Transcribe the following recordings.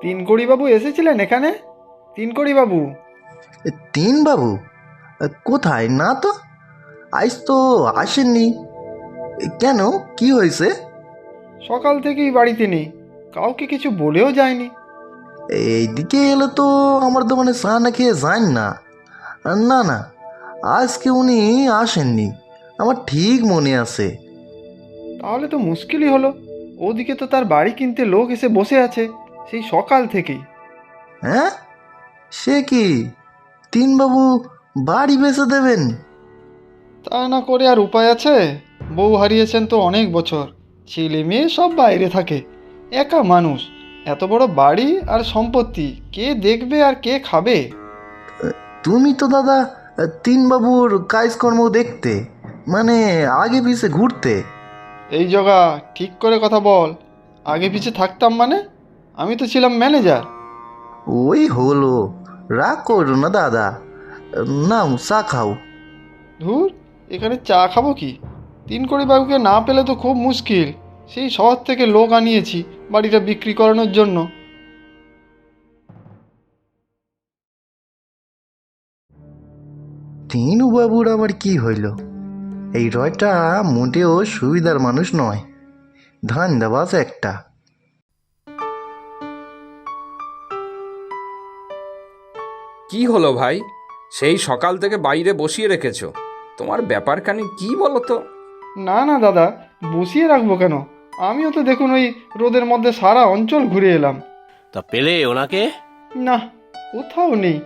তিনকড়িবাবু এসেছিলেন এখানে? তিনকড়িবাবু? তিন বাবু? কোথায়? না তো, আজ তো আসেননি। কেন, কি হয়েছে? সকাল থেকেই বাড়িতে নেই, কাউকে কিছু বলেও যায়নি। এইদিকে এলে তো আমার দোকানে চা না খেয়ে যান না। না না, আজকে উনি আসেননি, আমার ঠিক মনে আছে। তাহলে তো মুশকিলই হলো। ওদিকে তো তার বাড়ি কিনতে লোক এসে বসে আছে সেই সকাল থেকেই। হ্যাঁ, সে কি, তিনবাবু বাড়ি বেচে দেবেন? তা না করে আর উপায় আছে? বউ হারিয়েছেন তো অনেক বছর, ছেলে মেয়ে সব বাইরে থাকে, একা মানুষ। এত বড় বাড়ি আর সম্পত্তি কে দেখবে আর কে খাবে? তুমি তো দাদা তিনবাবুর কাজকর্ম দেখতে, মানে আগে পিছে ঘুরতে। এই জগা, ঠিক করে কথা বল। আগে পিছে থাকতাম মানে? আমি তো ছিলাম ম্যানেজার। ওই হলো, রাগ করো না দাদা, নাও চা খাও। ধুর, এখানে চা খাবো কি? তিনকড়িবাবুকে না পেলে তো খুব মুশকিল। সেই শহর থেকে লোক আনিয়েছি বাড়িটা বিক্রি করানোর জন্য। তিনু বাবুর আবার কি হইল? এই রয়টা মোটেও সুবিধার মানুষ নয়, ধান্দাবাজ একটা। কি হলো ভাই? সেই সকাল থেকে বাইরে বসিয়ে রেখেছো, তোমার ব্যাপারখানি কি বলো তো? না না দাদা, বসিয়ে রাখবো কেন? আমিও তো দেখুন ওই রোদের মধ্যে সারা অঞ্চল ঘুরে এলাম। তা পেলে ওনাকে? না, কোথাও নেই।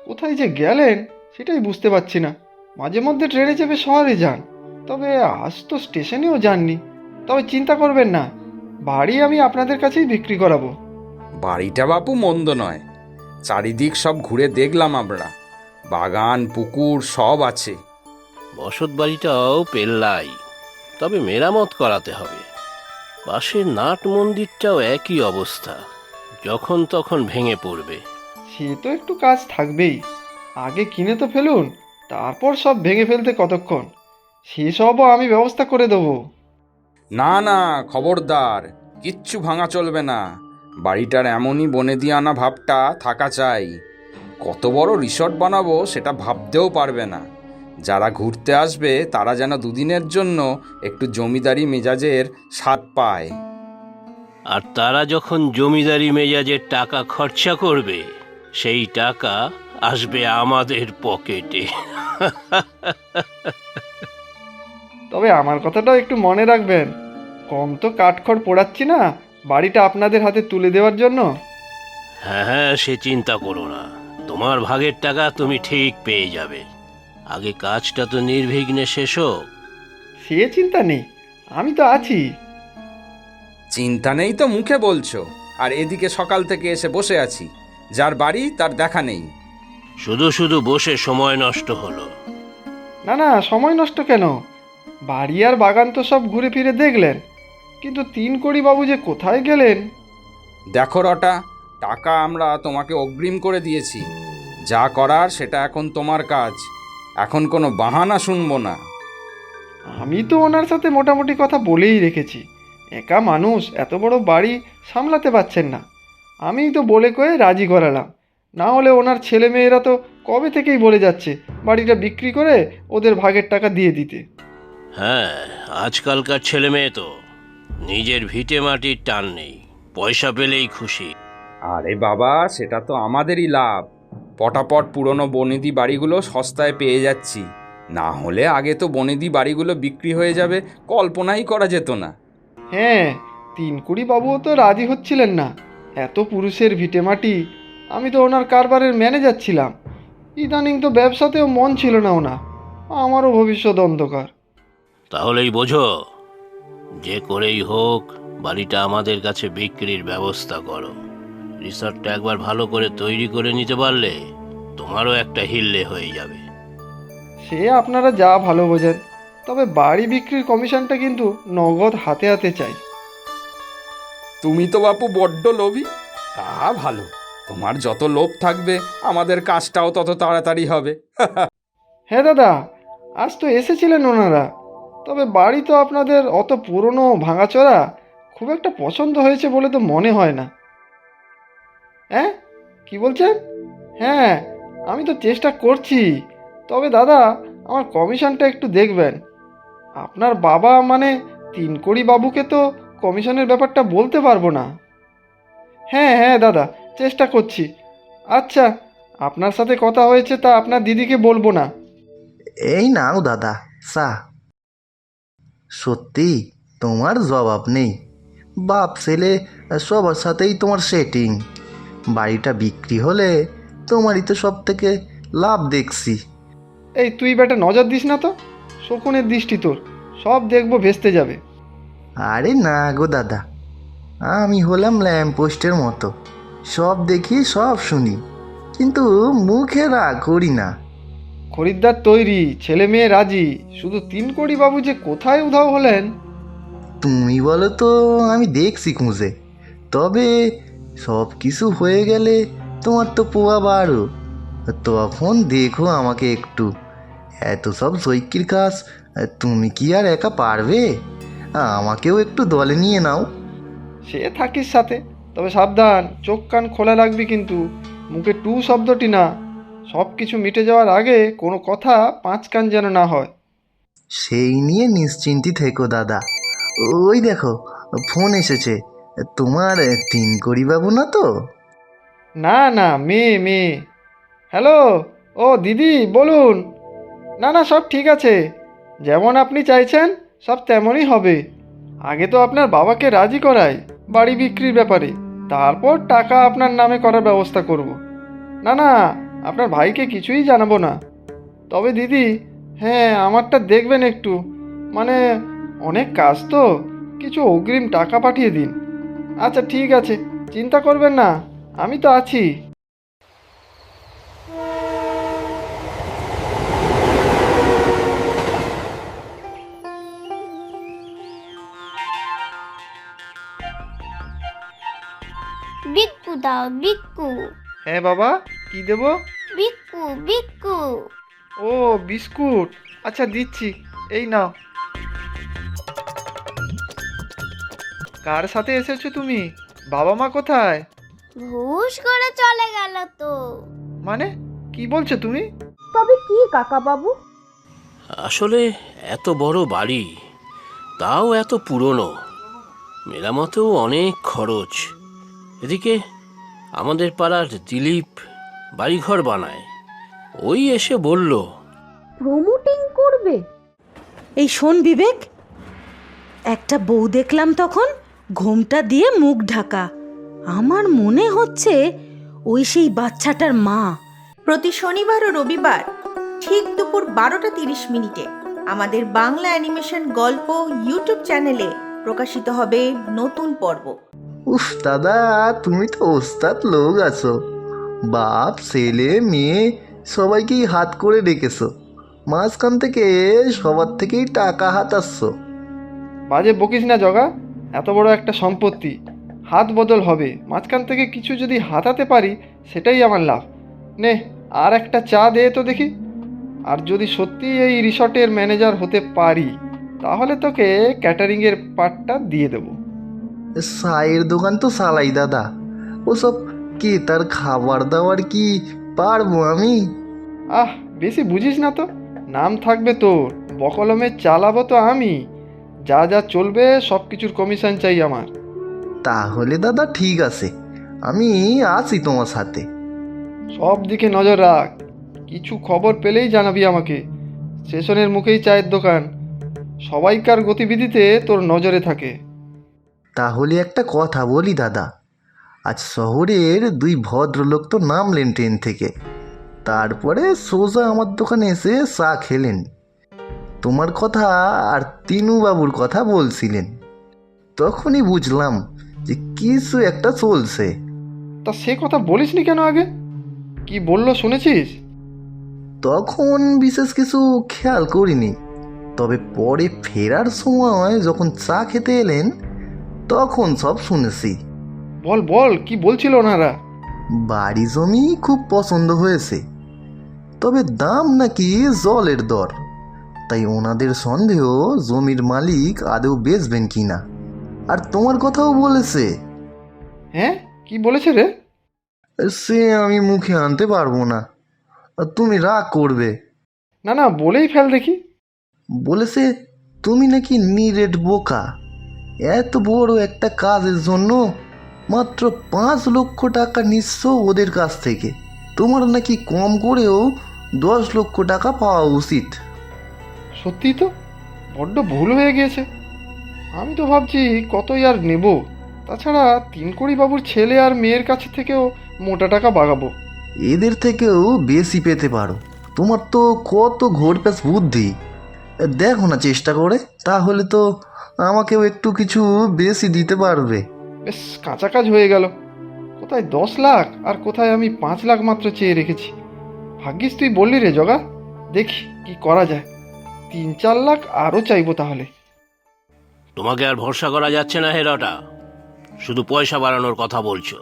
কোথায় যে গেলেন সেটাই বুঝতে পারছি না। মাঝে মধ্যে ট্রেনে চেপে শহরে যান, তবে আজ তো স্টেশনেও যাননি। তবে চিন্তা করবেন না, বাড়ি আমি আপনাদের কাছেই বিক্রি করাবো। বাড়িটা বাপু মন্দ নয়, চারিদিক সব ঘুরে দেখলাম আমরা, বাগান পুকুর সব আছে। বসত বাড়িটাও পেল্লাই, তবে মেরামত করাতে হবে। পাশের নাট মন্দিরটাও একই অবস্থা, যখন তখন ভেঙে পড়বে। সে তো একটু কাজ থাকবেই। আগে কিনে তো ফেলুন, তারপর সব ভেঙে ফেলতে কতক্ষণ? সেসবও আমি ব্যবস্থা করে দেবো। না না, খবরদার, কিচ্ছু ভাঙা চলবে না। বাড়িটার এমনই বনেদি আনা ভাবটা থাকা চাই। কত বড় রিসর্ট বানাবো সেটা ভাবতেও পারবে না। যারা ঘুরতে আসবে তারা যেন দুদিনের জন্য একটু জমিদারি মেজাজের স্বাদ পায়। আর তারা যখন জমিদারি মেজাজের টাকা খরচা করবে, সেই টাকা আসবে আমাদের পকেটে। তবে আমার কথাটাও একটু মনে রাখবেন, কম তো কাঠখড় পোড়াচ্ছি না বাড়িটা আপনাদের হাতে তুলে দেওয়ার জন্য। হ্যাঁ হ্যাঁ, সে চিন্তা করো না, তোমার ভাগের টাকা তুমি ঠিক পেয়ে যাবে। আগে কাজটা তো নির্বিঘ্নে শেষ হোক। সে চিন্তা নেই, আমি তো আছি। চিন্তা নেই তো মুখে বলছো, আর এদিকে সকাল থেকে এসে বসে আছি, যার বাড়ি তার দেখা নেই। শুধু শুধু বসে সময় নষ্ট হলো। না না, সময় নষ্ট কেন? বাড়ি আর বাগান তো সব ঘুরে ফিরে দেখলেন, কিন্তু বাবু যে কোথায় গেলেন? দেখো রটা, টাকা আমরা তোমাকে অগ্রিম করে দিয়েছি, যা করার সেটা এখন তোমার কাজ। এখন কোনো বাহানা শুনবো না। আমি তো ওনার সাথে মোটামুটি কথা বলেই রেখেছি। একা মানুষ এত বড় বাড়ি সামলাতে পারছেন না। আমিই তো বলে কয়ে রাজি করালাম। না হলে ওনার ছেলে মেয়েরা তো কবে থেকেই বলে যাচ্ছে বাড়িটা বিক্রি করে ওদের ভাগের টাকা দিয়ে দিতে। হ্যাঁ, আজকালকার ছেলে মেয়ে তো নিজের ভিটে মাটির টান নেই, পয়সা পেলেই খুশি। আরে বাবা, সেটা তো আমাদেরই লাভ। পটাপট পুরনো বনেদি বাড়িগুলো সস্তায় পেয়ে যাচ্ছি। না হলে আগে তো বনেদি বাড়িগুলো বিক্রি হয়ে যাবে কল্পনাই করা যেত না। হ্যাঁ, বাবুও তো রাজি হচ্ছিলেন না। এত পুরুষের ভিটেমাটি, আমি তো ওনার কারবারের ম্যানেজার ছিলাম। ইদানিং তো ব্যবসাতেও মন ছিল না ওনার। আমারও ভবিষ্যৎ অন্ধকার। তাহলেই বোঝো, যে করেই হোক বাড়িটা আমাদের কাছে বিক্রির ব্যবস্থা করো। রিসর্টটা একবার ভালো করে তৈরি করে নিতে পারলে তোমারও একটা হিল্লে হয়ে যাবে। সে আপনারা যা ভালো বোঝেন, তবে বাড়ি বিক্রির কমিশনটা কিন্তু নগদ হাতে হাতে চাই। তুমি তো বাপু বড্ড লোভী। তা ভালো, তোমার যত লোভ থাকবে আমাদের কাজটাও তত তাড়াতাড়ি হবে। হ্যাঁ দাদা, আজ তো এসেছিলেন ওনারা। তবে বাড়ি তো আপনাদের অত পুরনো ভাঙাচোরা, খুব একটা পছন্দ হয়েছে বলে তো মনে হয় না। হ্যাঁ, কি বলছেন? হ্যাঁ, আমি তো চেষ্টা করছি, তবে দাদা আমার কমিশনটা একটু দেখবেন। আপনার বাবা মানে তিনকড়ি বাবুকে তো কমিশনের ব্যাপারটা বলতে পারবো না। হ্যাঁ হ্যাঁ দাদা, চেষ্টা করছি। আচ্ছা, আপনার সাথে কথা হয়েছে তা আপনার দিদিকে বলবো না। এই নাও দাদা চা। সত্যি তোমার জবাব নেই। বাপ ছেলে সবার সাথেই তোমার সেটিং। বাড়িটা বিক্রি হলে তোমারই তো সব থেকে লাভ দেখছি। এই তুই বেটা নজর দিস না তো, শকুনের দৃষ্টি তোর, সব দেখবো ভেস্তে যাবে। আরে না গো দাদা, আমি হলাম ল্যাম্প পোস্টের মতো, সব দেখি সব শুনি, কিন্তু মুখে রাগ করি না। খরিদ্দার তৈরি, ছেলে মেয়ে রাজি, শুধু তিনকড়ি বাবু যে কোথায় উধাও হলেন। তুমি বলো তো, আমি দেখছি খুঁজে। তবে সব কিছু হয়ে গেলে তোমার তো পোয়া বাড়ো, তখন দেখো আমাকে একটু। এত সব সৈকির কাজ তুমি কি আর একা পারবে? আমাকেও একটু দলে নিয়ে নাও। সে থাকিস সাথে, তবে সাবধান, চোখ কান খোলা রাখবি কিন্তু, মুখে টু শব্দটি না। সব কিছু মিটে যাওয়ার আগে কোনো কথা পাঁচ কান যেন না হয়। সেই নিয়ে নিশ্চিন্তি থেকো দাদা। ওই দেখো, ফোন এসেছে। তোমার তিন বাবু না তো? না না, মেয়ে মেয়ে। হ্যালো, ও দিদি বলুন। না না, সব ঠিক আছে, যেমন আপনি চাইছেন সব তেমনই হবে। আগে তো আপনার বাবাকে রাজি করাই বাড়ি বিক্রির ব্যাপারে, তারপর টাকা আপনার নামে করার ব্যবস্থা করব। না না, আপনার ভাইকে কিছুই জানাবো না। তবে দিদি, হ্যাঁ আমারটা দেখবেন একটু, মানে অনেক কাজ তো, কিছু অগ্রিম টাকা পাঠিয়ে দিন। আচ্ছা ঠিক আছে, চিন্তা করবেন না, আমি তো আছি। বিক্কু দাও বিক্কু, হ্যাঁ বাবা, কি দেব? বিক্কু বিক্কু। ও বিস্কুট, আচ্ছা দিচ্ছি, এই নাও। কার সাথে এসেছো তুমি? বাবা মা কোথায়? ভুস করে চলে গেল তো। মানে কি বলছো তুমি? তবে কি কাকা বাবু? আসলে এত বড় বাড়ি, তাও এত পুরনো, মেরামতেও অনেক খরচ। এদিকে আমাদের পাড়ার দিলীপ বাড়িঘর বানায়, ওই এসে বলল। প্রমোটিং করবে? এই শোন বিবেক, একটা বউ দেখলাম তখন ঘোমটা দিয়ে মুখ ঢাকা। আমার মনে হচ্ছে ওই সেই বাচ্চাটার মা। প্রতি শনিবার ও রবিবার ঠিক দুপুর 12:30 আমাদের বাংলা অ্যানিমেশন গল্প ইউটিউব চ্যানেলে প্রকাশিত হবে নতুন পর্ব। উফ দাদা, তুমি তো ওস্তাদ লোক আছো। বাপ ছেলে মেয়ে সবাইকেই হাত করে ডেকেছো, মাঝখান থেকে সবার থেকেই টাকা হাতাচ্ছ। বাজে বকিস না জগা, এত বড় একটা সম্পত্তি, হাত বদল হবে, মাঝখান থেকে কিছু যদি হাতাতে পারি সেটাই আমার লাভ। নে, আর একটা চা দে তো দেখি। আর যদি সত্যি এই রিসর্টের ম্যানেজার হতে পারি, তাহলে তোকে ক্যাটারিংয়ের পার্টটা দিয়ে দেবো। চায়ের দোকান তো চালাই দাদা, ওসব কে তার খাবার দাবার কি পারবো আমি? আহ, বেশি বুঝিস না তো, নাম থাকবে তোর, বকলমে চালাবো তো আমি, যা যা চলবে সব কিছুর কমিশন চাই আমার। তাহলে দাদা ঠিক আছে, আমি আছি তোমার সাথে। সব দিকে নজর রাখ, কিছু খবর পেলেই জানাবি আমাকে। স্টেশনের মুখেই চায়ের দোকান, সবাইকার গতিবিধিতে তোর নজরে থাকে। তাহলে একটা কথা বলি দাদা, আজ শহরের দুই ভদ্রলোক তো নামলেন ট্রেন থেকে, তারপরে সোজা আমার দোকানে এসে চা খেলেন। তোমার কথা আর তিনুবাবুর কথা বলছিলেন, তখনই বুঝলাম যে কিছু একটা চলছে। তা সে কথা বলিসনি কেন আগে? কি বললো শুনেছিস? তখন বিশেষ কিছু খেয়াল করিনি, তবে পরে ফেরার সময় যখন চা খেতে এলেন তখন সব শুনেছি। বল বল, কি বলছিল ওনারা? বাড়ি জমি খুব পছন্দ হয়েছে, তবে দাম নাকি জলের দর। তাই ওনাদের সন্দেহ জমির মালিক আদৌ বেচবেন কিনা। আর তোমার কথাও বলেছে। হ্যাঁ, কি বলেছে রে? সে আমি মুখে আনতে পারবো না। তুমি রাগ করবে। না না, বলেই ফেল দেখি। বলেছে তুমি নাকি নিরেট বোকা। এত বড় একটা কাজের জন্য মাত্র 5 লক্ষ টাকা নিচ্ছ ওদের কাছ থেকে। তোমার নাকি কম করেও 10 লক্ষ টাকা পাওয়া উচিত। সত্যিই তো বড্ড ভুল হয়ে গিয়েছে। আমি তো ভাবছি কতই আর নেব। তাছাড়া বাবুর ছেলে আর মেয়ের কাছে থেকেও মোটা টাকা বাগাবো। এদের থেকেও বেশি পেতে পারো। তোমার তো কত ঘোরপ্যাচ বুদ্ধি। দেখো না চেষ্টা করে, তাহলে তো আমাকেও একটু কিছু বেশি দিতে পারবে। বেশ কাঁচা কাজ হয়ে গেল। কোথায় 10 লাখ আর কোথায় আমি 5 লাখ মাত্র চেয়ে রেখেছি। ভাগ্যিস তুই বললি রে জগা। দেখি কি করা যায়। 3-4 লাখ আরও চাইবো তাহলে। তোমাকে আর ভরসা করা যাচ্ছে না হেরাটা। শুধু পয়সা বাড়ানোর কথা বলছো,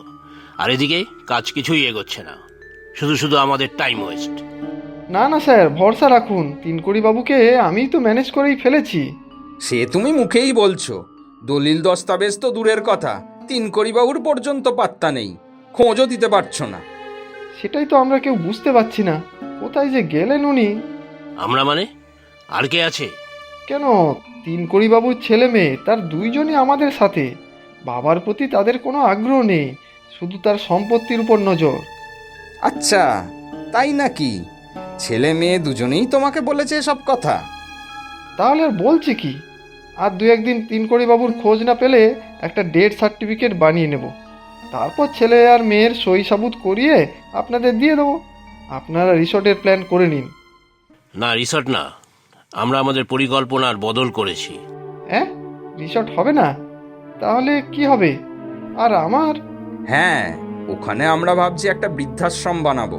আর এদিকে কাজ কিছুই এগোচ্ছে না। শুধু শুধু আমাদের টাইম ওয়েস্ট। না না স্যার, ভরসা রাখুন। বাবুকে আমিই তো ম্যানেজ করেই ফেলেছি। সে তুমি মুখেই বলছো, দলিল দস্তাবেজ তো দূরের কথা, বাবুর পর্যন্ত পাত্তা নেই, খোঁজও দিতে পারছো না। সেটাই তো আমরা কেউ বুঝতে পারছি না, কোথায় যে গেলেন উনি। আমরা মানে? আর কে আছে? কেন, বাবুর ছেলে মেয়ে তার দুইজনই আমাদের সাথে। বাবার প্রতি তাদের কোনো আগ্রহ নেই, শুধু তার সম্পত্তির উপর নজর। আচ্ছা, তাই নাকি? ছেলে মেয়ে দুজনেই তোমাকে বলেছে সব কথা? তাহলে আর বলছি কি, আর 2-1 দিন বাবুর খোঁজ না পেলে একটা ডেথ সার্টিফিকেট বানিয়ে নেব। তারপর ছেলে আর মেয়ের সই সাবুত করিয়ে আপনাদের দিয়ে দেবো। আপনারা রিসর্টের প্ল্যান করে নিন। না, রিসর্ট না, আমরা আমাদের পরিকল্পনার বদল করেছি। হ্যাঁ, রিসর্ট হবে না? তাহলে কি হবে? আর আমার? হ্যাঁ, ওখানে আমরা ভাবছি একটা বৃদ্ধাশ্রম বানাবো।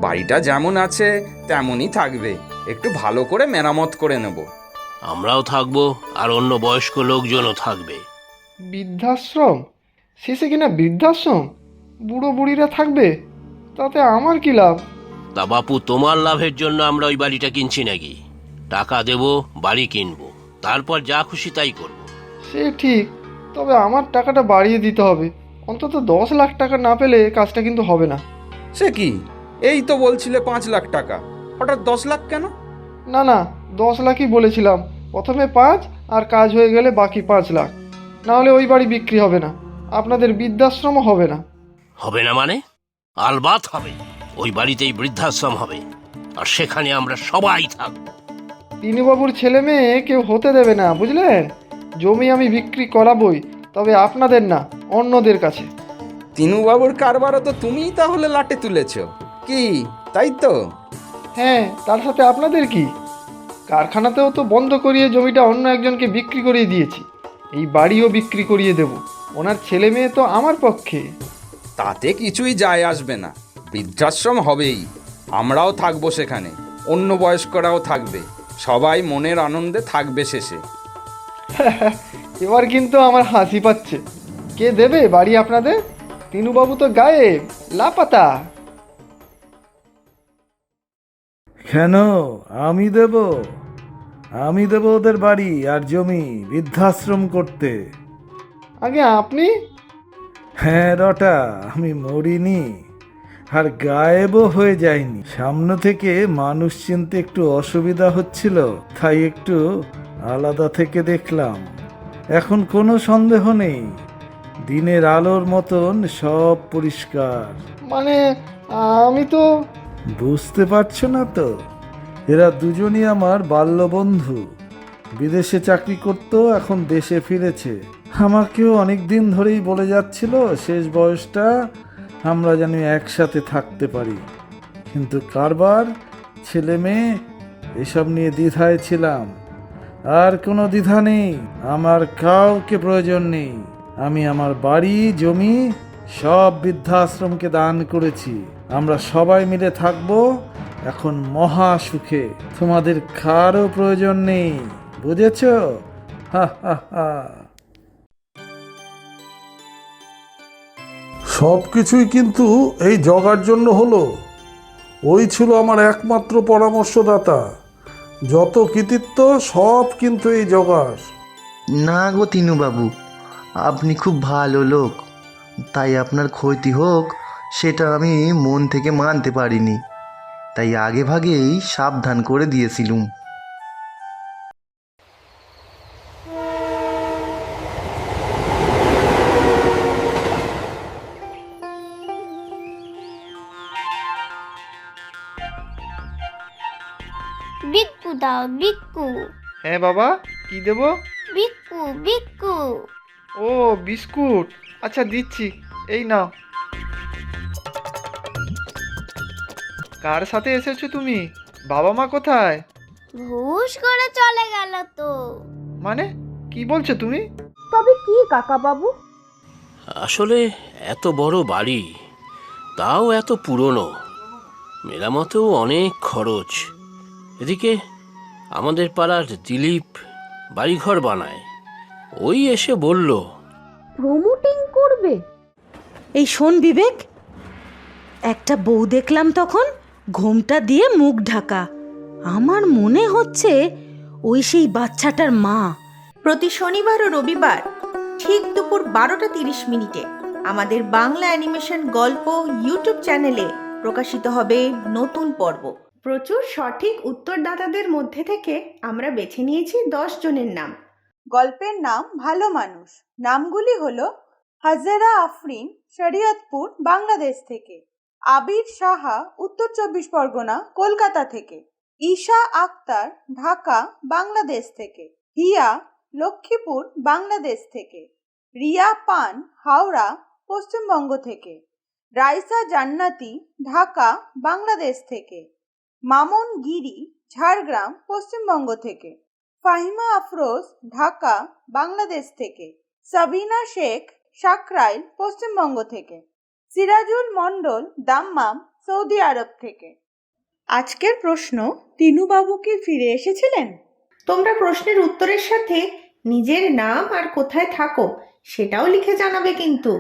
বাড়িটা যেমন আছে তেমনই থাকবে, একটু ভালো করে মেরামত করে নেব। আমরাও থাকবো, আর অন্য বয়স্ক লোকজনও থাকবে। বৃদ্ধাশ্রম? শেষে কিনা বৃদ্ধাশ্রম? বুড়ো বুড়িরা থাকবে, তাতে আমার কি লাভ? তা বাপু, তোমার লাভের জন্য আমরা ওই বাড়িটা কিনছি নাকি? টাকা দেব, বাড়ি কিনবো, তারপর যা খুশি তাই করব। সে ঠিক, তবে আমার টাকাটা বাড়িয়ে দিতে হবে। অন্তত 10 লাখ টাকা না পেলে কাজটা কিন্তু হবে না। সে কি, এই তো বলছিলে 5 লাখ টাকা, হঠাৎ 10 লাখ কেন? না না, 10 লাখই বলেছিলাম। প্রথমে 5, আর কাজ হয়ে গেলে বাকি 5 লাখ। না হলে ওই বাড়ি বিক্রি হবে না, আপনাদের বৃদ্ধাশ্রমও হবে না। হবে না মানে? আলবাত হবে। ওই বাড়িতেই বৃদ্ধাশ্রম হবে, আর সেখানে আমরা সবাই থাকবো। বাবুর ছেলে মেয়ে কেউ হতে দেবে না, বুঝলেন? জমি আমি বিক্রি করাবই, তবে আপনাদের না, অন্যদের কাছে। বাবুর কারবারও তো তুমিই তাহলে লাটে তুলেছ কি, তাই তো? হ্যাঁ, তার সাথে আপনাদের কি? কারখানাতেও তো বন্ধ করিয়ে জমিটা অন্য একজনকে বিক্রি করিয়ে দিয়েছি। এই বাড়িও বিক্রি করিয়ে দেব। ওনার ছেলে মেয়ে তো আমার পক্ষে। তাতে কিছুই যায় আসবে না, বৃদ্ধাশ্রম হবেই। আমরাও থাকবো সেখানে, অন্য বয়স্করাও থাকবে, সবাই মনের আনন্দে থাকবে শেষে। এবার কিন্তু আমার হাসি পাচ্ছে। কে দেবে বাড়ি আপনাদের? বাবু তো গায়েব, লাপাতা। কেন? আমি দেব ওদের বাড়ি আর জমি বৃদ্ধাশ্রম করতে। আগে আপনি? হ্যাঁ রটা, আমি মরিনি আর গায়েবও হয়ে যায়নি। সামনে থেকে মানুষ চিনতে একটু অসুবিধা হচ্ছিল, তাই একটু আলাদা থেকে দেখলাম। এখন কোনো সন্দেহ নেই, দিনের আলোর মতন সব পরিষ্কার। মানে আমি তো... বুঝতে পারছো না তো? এরা দুজনই আমার বাল্যবন্ধু। বিদেশে চাকরি করতো, এখন দেশে ফিরেছে। আমাকেও অনেক দিন ধরেই বলে যাচ্ছিল শেষ বয়সটা আমরা যেন একসাথে থাকতে পারি। কিন্তু কারবার, ছেলে মেয়ে, এসব নিয়ে দ্বিধায় ছিলাম। আর কোনো দ্বিধা নেই, আমার কাউকে প্রয়োজন নেই। আমি আমার বাড়ি জমি সব বৃদ্ধাশ্রমকে দান করেছি। আমরা সবাই মিলে থাকবো এখন মহা সুখে। তোমাদের কারও প্রয়োজন নেই, বুঝেছো? হা হা হা। সব কিছুই কিন্তু এই জগার জন্য হলো। ওই ছিল আমার একমাত্র পরামর্শদাতা। যত কৃতিত্ব সব কিন্তু এই জগার। না গো তিনুবাবু, আপনি খুব ভালো লোক, তাই আপনার ক্ষতি হোক সেটা আমি মন থেকে মানতে পারিনি, তাই আগে ভাগেই সাবধান করে দিয়েছিলুম। বিক্কু দাও বিক্কু। হ্যাঁ বাবা, কি দেবো? বিক্কু বিক্কু। ও বিস্কুট, আচ্ছা দিচ্ছি, এই নাও। কার সাথে এসেছো তুমি? বাবা মা কোথায়? ভুস করে চলে গেল তো। মানে কি বলছো তুমি? তবে কি কাকা বাবু? আসলে এত বড় বাড়ি, তাও এত পুরনো, মেরামতেও অনেক খরচ। এদিকে আমাদের পাড়ার দিলীপ বাড়িঘর বানায়, ওই এসে বলল প্রমোটিং করবে। এই শোন বিবেক, একটা বউ দেখলাম তখন, ঘোমটা দিয়ে মুখ ঢাকা। আমার মনে হচ্ছে ওই সেই বাচ্চাটার মা। প্রতি শনিবার ও রবিবার ঠিক দুপুর 12:30 আমাদের বাংলা অ্যানিমেশন গল্প ইউটিউব চ্যানেলে প্রকাশিত হবে নতুন পর্ব। প্রচুর সঠিক উত্তরদাতাদের মধ্যে থেকে আমরা বেছে নিয়েছি 10 জনের নাম। গল্পের নাম ভালো মানুষ। নামগুলি হলো হাজেরা আফরিন, শরীয়তপুর, বাংলাদেশ থেকে; আবির সাহা, উত্তর 24 পরগনা, কলকাতা থেকে; ঈশা আক্তার, ঢাকা, বাংলাদেশ থেকে; হিয়া, লক্ষ্মীপুর, বাংলাদেশ থেকে; রিয়া পান, হাওড়া, পশ্চিমবঙ্গ থেকে; রাইসা জান্নাতি, ঢাকা, বাংলাদেশ থেকে; মামুন গিরি, ঝাড়গ্রাম, পশ্চিমবঙ্গ থেকে; ফাহিমা আফরোজ, ঢাকা, বাংলাদেশ থেকে; সাবিনা শেখ, সাকরাইল, পশ্চিমবঙ্গ থেকে; সিরাজুল মণ্ডল, দাম্মাম, সৌদি আরব থেকে। আজকের প্রশ্ন, তিনুবাবু কি ফিরে এসেছিলেন? তোমরা প্রশ্নের উত্তরের সাথে নিজের নাম আর কোথায় থাকো সেটাও লিখে জানাবে কিন্তু।